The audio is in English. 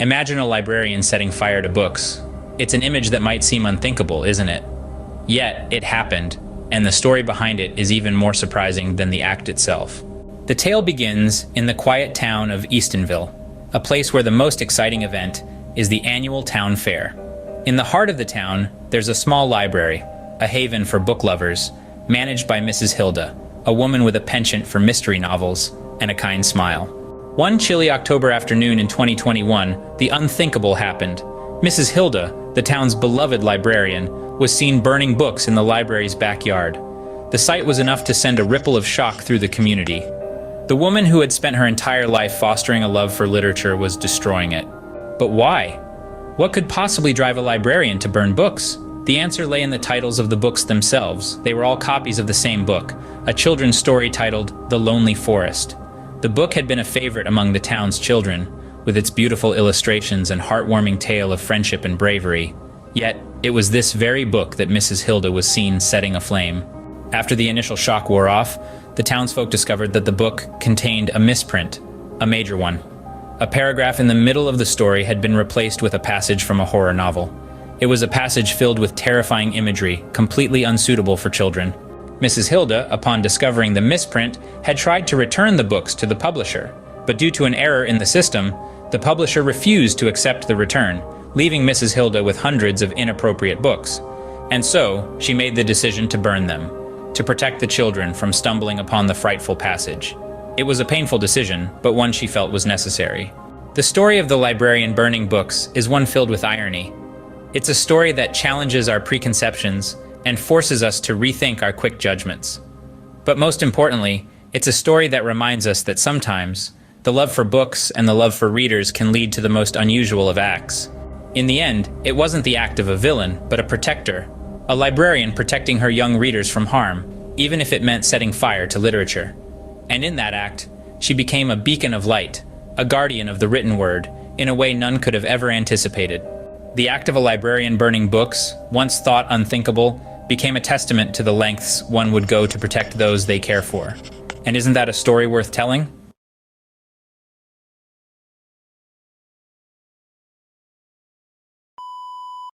Imagine a librarian setting fire to books. It's an image that might seem unthinkable, isn't it? Yet, it happened, and the story behind it is even more surprising than the act itself. The tale begins in the quiet town of Eastonville, a place where the most exciting event is the annual town fair. In the heart of the town, there's a small library, a haven for book lovers, managed by Mrs. Hilda, a woman with a penchant for mystery novels and a kind smile. One chilly October afternoon in 2021, the unthinkable happened. Mrs. Hilda, the town's beloved librarian, was seen burning books in the library's backyard. The sight was enough to send a ripple of shock through the community. The woman who had spent her entire life fostering a love for literature was destroying it. But why? What could possibly drive a librarian to burn books? The answer lay in the titles of the books themselves. They were all copies of the same book, a children's story titled The Lonely Forest. The book had been a favorite among the town's children, with its beautiful illustrations and heartwarming tale of friendship and bravery. Yet, it was this very book that Mrs. Hilda was seen setting aflame. After the initial shock wore off, the townsfolk discovered that the book contained a misprint, a major one. A paragraph in the middle of the story had been replaced with a passage from a horror novel. It was a passage filled with terrifying imagery, completely unsuitable for children. Mrs. Hilda, upon discovering the misprint, had tried to return the books to the publisher, but due to an error in the system, the publisher refused to accept the return, leaving Mrs. Hilda with hundreds of inappropriate books. And so, she made the decision to burn them, to protect the children from stumbling upon the frightful passage. It was a painful decision, but one she felt was necessary. The story of the librarian burning books is one filled with irony. It's a story that challenges our preconceptions and forces us to rethink our quick judgments. But most importantly, it's a story that reminds us that sometimes, the love for books and the love for readers can lead to the most unusual of acts. In the end, it wasn't the act of a villain, but a protector. A librarian protecting her young readers from harm, even if it meant setting fire to literature. And in that act, she became a beacon of light, a guardian of the written word, in a way none could have ever anticipated. The act of a librarian burning books, once thought unthinkable, became a testament to the lengths one would go to protect those they care for. And isn't that a story worth telling?